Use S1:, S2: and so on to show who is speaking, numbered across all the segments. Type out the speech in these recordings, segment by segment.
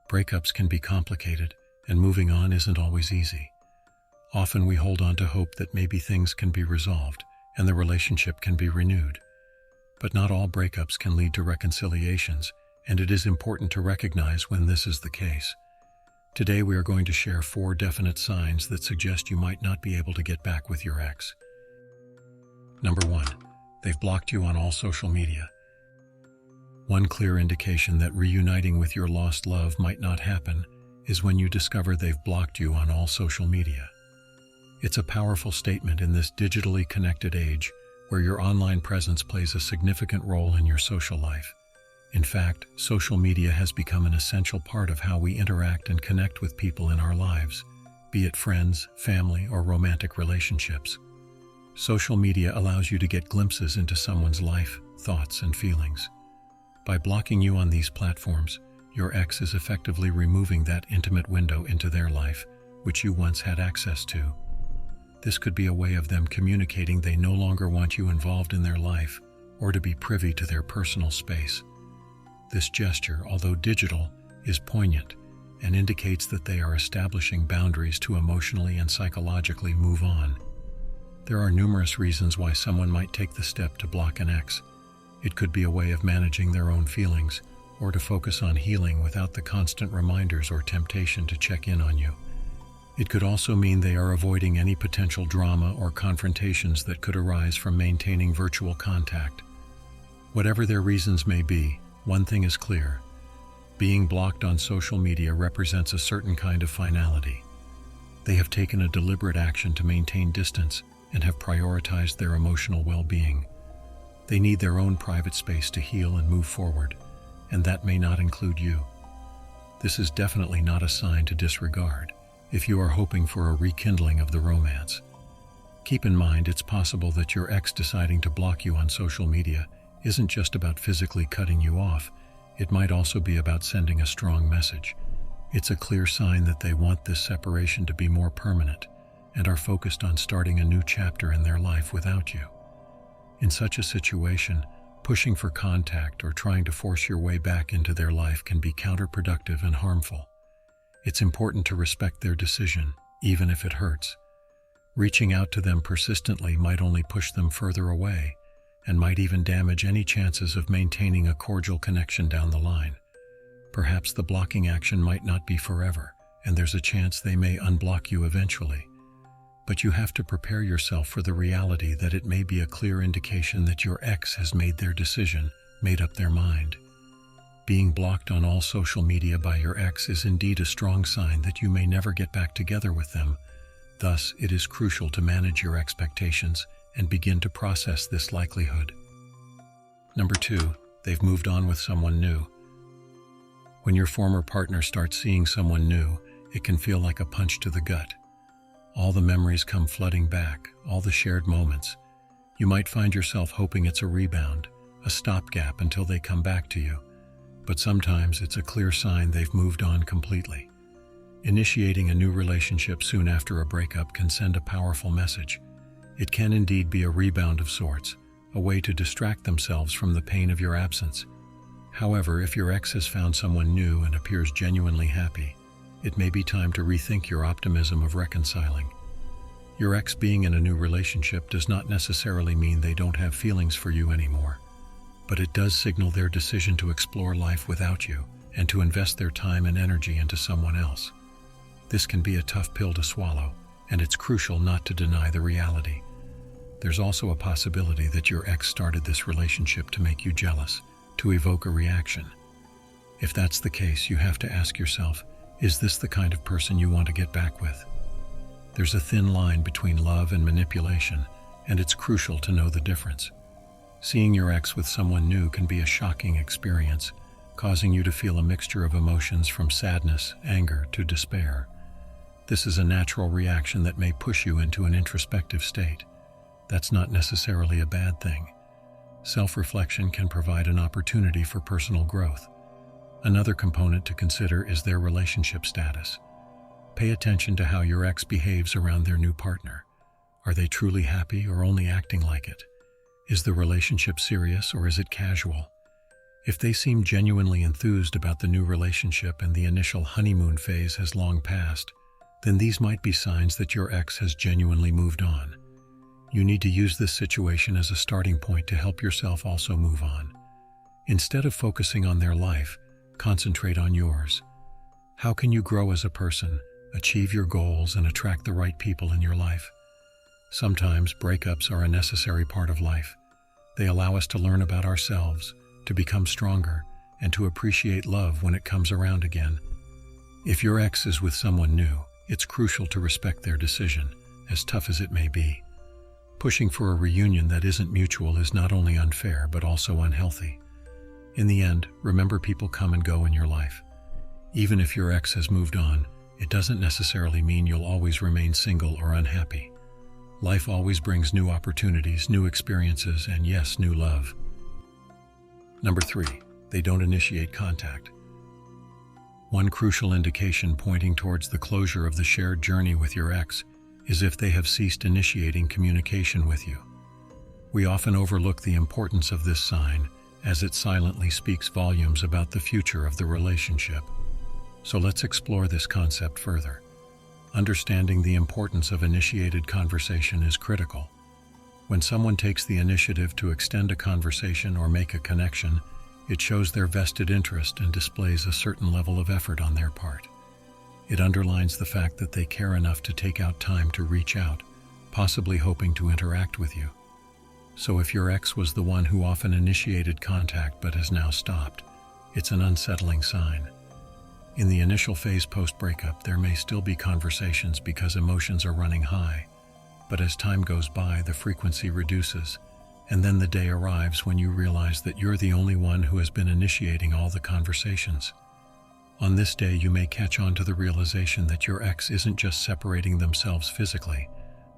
S1: Breakups can be complicated, and moving on isn't always easy. Often we hold on to hope that maybe things can be resolved and the relationship can be renewed. But not all breakups can lead to reconciliations, and it is important to recognize when this is the case. Today we are going to share 4 definite signs that suggest you might not be able to get back with your ex. Number 1. They've blocked you on all social media. One clear indication that reuniting with your lost love might not happen is when you discover they've blocked you on all social media. It's a powerful statement in this digitally connected age where your online presence plays a significant role in your social life. In fact, social media has become an essential part of how we interact and connect with people in our lives, be it friends, family, or romantic relationships. Social media allows you to get glimpses into someone's life, thoughts, and feelings. By blocking you on these platforms, your ex is effectively removing that intimate window into their life, which you once had access to. This could be a way of them communicating they no longer want you involved in their life or to be privy to their personal space. This gesture, although digital, is poignant and indicates that they are establishing boundaries to emotionally and psychologically move on. There are numerous reasons why someone might take the step to block an ex. It could be a way of managing their own feelings or to focus on healing without the constant reminders or temptation to check in on you. It could also mean they are avoiding any potential drama or confrontations that could arise from maintaining virtual contact. Whatever their reasons may be, one thing is clear. Being blocked on social media represents a certain kind of finality. They have taken a deliberate action to maintain distance and have prioritized their emotional well-being. They need their own private space to heal and move forward, and that may not include you. This is definitely not a sign to disregard if you are hoping for a rekindling of the romance. Keep in mind it's possible that your ex deciding to block you on social media isn't just about physically cutting you off. It might also be about sending a strong message. It's a clear sign that they want this separation to be more permanent and are focused on starting a new chapter in their life without you. In such a situation, pushing for contact or trying to force your way back into their life can be counterproductive and harmful. It's important to respect their decision, even if it hurts. Reaching out to them persistently might only push them further away, and might even damage any chances of maintaining a cordial connection down the line. Perhaps the blocking action might not be forever, and there's a chance they may unblock you eventually. But you have to prepare yourself for the reality that it may be a clear indication that your ex has made their decision, made up their mind. Being blocked on all social media by your ex is indeed a strong sign that you may never get back together with them. Thus, it is crucial to manage your expectations and begin to process this likelihood. Number 2, they've moved on with someone new. When your former partner starts seeing someone new, it can feel like a punch to the gut. All the memories come flooding back, all the shared moments. You might find yourself hoping it's a rebound, a stopgap until they come back to you. But sometimes it's a clear sign they've moved on completely. Initiating a new relationship soon after a breakup can send a powerful message. It can indeed be a rebound of sorts, a way to distract themselves from the pain of your absence. However, if your ex has found someone new and appears genuinely happy, it may be time to rethink your optimism of reconciling. Your ex being in a new relationship does not necessarily mean they don't have feelings for you anymore, but it does signal their decision to explore life without you and to invest their time and energy into someone else. This can be a tough pill to swallow, and it's crucial not to deny the reality. There's also a possibility that your ex started this relationship to make you jealous, to evoke a reaction. If that's the case, you have to ask yourself, is this the kind of person you want to get back with? There's a thin line between love and manipulation, and it's crucial to know the difference. Seeing your ex with someone new can be a shocking experience, causing you to feel a mixture of emotions from sadness, anger, to despair. This is a natural reaction that may push you into an introspective state. That's not necessarily a bad thing. Self-reflection can provide an opportunity for personal growth. Another component to consider is their relationship status. Pay attention to how your ex behaves around their new partner. Are they truly happy or only acting like it? Is the relationship serious or is it casual? If they seem genuinely enthused about the new relationship and the initial honeymoon phase has long passed, then these might be signs that your ex has genuinely moved on. You need to use this situation as a starting point to help yourself also move on. Instead of focusing on their life, concentrate on yours. How can you grow as a person, achieve your goals, and attract the right people in your life? Sometimes breakups are a necessary part of life. They allow us to learn about ourselves, to become stronger, and to appreciate love when it comes around again. If your ex is with someone new, it's crucial to respect their decision, as tough as it may be. Pushing for a reunion that isn't mutual is not only unfair but also unhealthy. In the end, remember, people come and go in your life. Even if your ex has moved on, it doesn't necessarily mean you'll always remain single or unhappy. Life always brings new opportunities, new experiences, and yes, new love. Number 3, they don't initiate contact. One crucial indication pointing towards the closure of the shared journey with your ex is if they have ceased initiating communication with you. We often overlook the importance of this sign, as it silently speaks volumes about the future of the relationship. So let's explore this concept further. Understanding the importance of initiated conversation is critical. When someone takes the initiative to extend a conversation or make a connection, it shows their vested interest and displays a certain level of effort on their part. It underlines the fact that they care enough to take out time to reach out, possibly hoping to interact with you. So if your ex was the one who often initiated contact but has now stopped, it's an unsettling sign. In the initial phase post-breakup, there may still be conversations because emotions are running high, but as time goes by, the frequency reduces, and then the day arrives when you realize that you're the only one who has been initiating all the conversations. On this day, you may catch on to the realization that your ex isn't just separating themselves physically,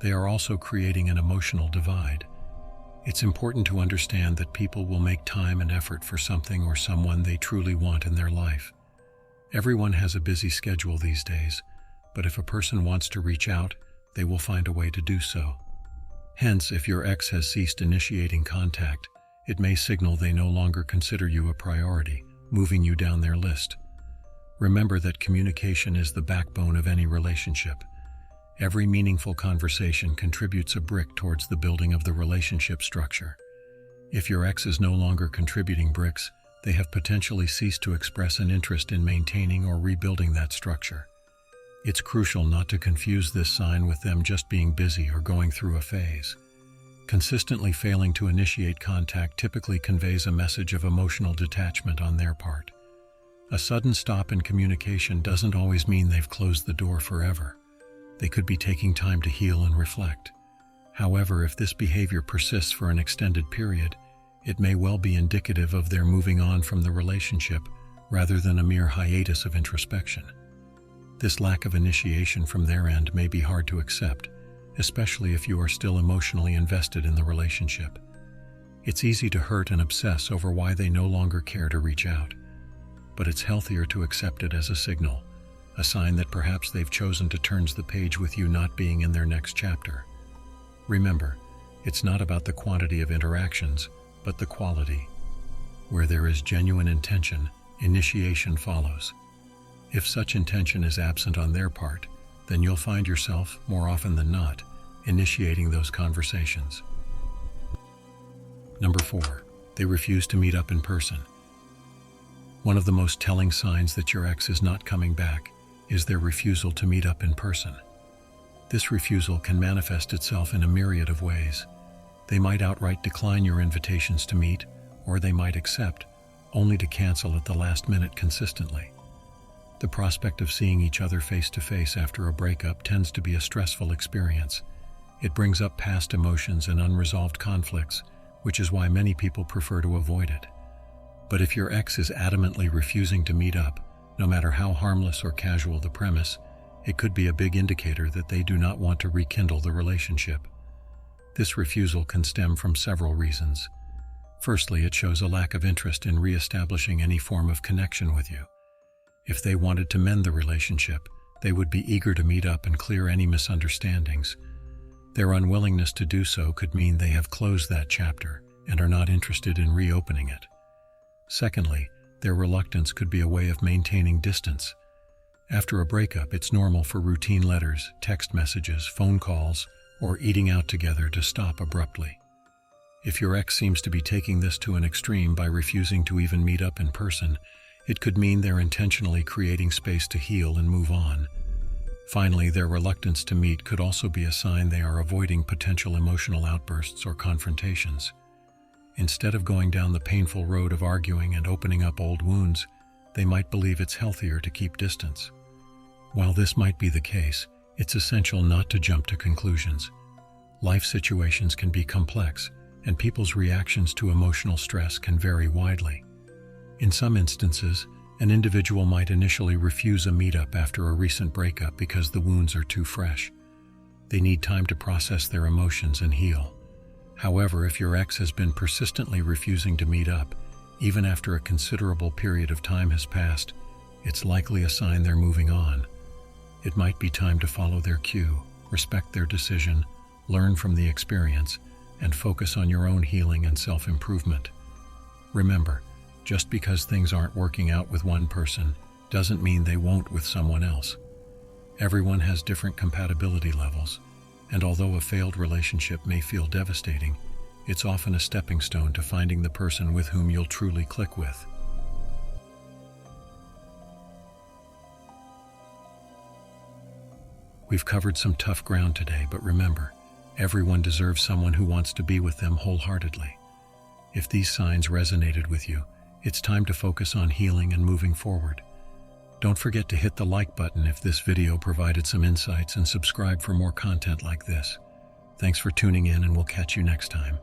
S1: they are also creating an emotional divide. It's important to understand that people will make time and effort for something or someone they truly want in their life. Everyone has a busy schedule these days, but if a person wants to reach out, they will find a way to do so. Hence, if your ex has ceased initiating contact, it may signal they no longer consider you a priority, moving you down their list. Remember that communication is the backbone of any relationship. Every meaningful conversation contributes a brick towards the building of the relationship structure. If your ex is no longer contributing bricks, they have potentially ceased to express an interest in maintaining or rebuilding that structure. It's crucial not to confuse this sign with them just being busy or going through a phase. Consistently failing to initiate contact typically conveys a message of emotional detachment on their part. A sudden stop in communication doesn't always mean they've closed the door forever. They could be taking time to heal and reflect. However, if this behavior persists for an extended period, it may well be indicative of their moving on from the relationship rather than a mere hiatus of introspection. This lack of initiation from their end may be hard to accept, especially if you are still emotionally invested in the relationship. It's easy to hurt and obsess over why they no longer care to reach out, but it's healthier to accept it as a signal, a sign that perhaps they've chosen to turn the page with you not being in their next chapter. Remember, it's not about the quantity of interactions, but the quality. Where there is genuine intention, initiation follows. If such intention is absent on their part, then you'll find yourself, more often than not, initiating those conversations. Number 4, they refuse to meet up in person. One of the most telling signs that your ex is not coming back is their refusal to meet up in person. This refusal can manifest itself in a myriad of ways. They might outright decline your invitations to meet, or they might accept, only to cancel at the last minute consistently. The prospect of seeing each other face to face after a breakup tends to be a stressful experience. It brings up past emotions and unresolved conflicts, which is why many people prefer to avoid it. But if your ex is adamantly refusing to meet up, no matter how harmless or casual the premise, it could be a big indicator that they do not want to rekindle the relationship. This refusal can stem from several reasons. Firstly, it shows a lack of interest in re-establishing any form of connection with you. If they wanted to mend the relationship, they would be eager to meet up and clear any misunderstandings. Their unwillingness to do so could mean they have closed that chapter and are not interested in reopening it. Secondly, their reluctance could be a way of maintaining distance. After a breakup, it's normal for routine letters, text messages, phone calls, or eating out together to stop abruptly. If your ex seems to be taking this to an extreme by refusing to even meet up in person, it could mean they're intentionally creating space to heal and move on. Finally, their reluctance to meet could also be a sign they are avoiding potential emotional outbursts or confrontations. Instead of going down the painful road of arguing and opening up old wounds, they might believe it's healthier to keep distance. While this might be the case, it's essential not to jump to conclusions. Life situations can be complex, and people's reactions to emotional stress can vary widely. In some instances, an individual might initially refuse a meetup after a recent breakup because the wounds are too fresh. They need time to process their emotions and heal. However, if your ex has been persistently refusing to meet up, even after a considerable period of time has passed, it's likely a sign they're moving on. It might be time to follow their cue, respect their decision, learn from the experience, and focus on your own healing and self-improvement. Remember, just because things aren't working out with one person doesn't mean they won't with someone else. Everyone has different compatibility levels, and although a failed relationship may feel devastating, it's often a stepping stone to finding the person with whom you'll truly click with. We've covered some tough ground today, but remember, everyone deserves someone who wants to be with them wholeheartedly. If these signs resonated with you, it's time to focus on healing and moving forward. Don't forget to hit the like button if this video provided some insights and subscribe for more content like this. Thanks for tuning in, and we'll catch you next time.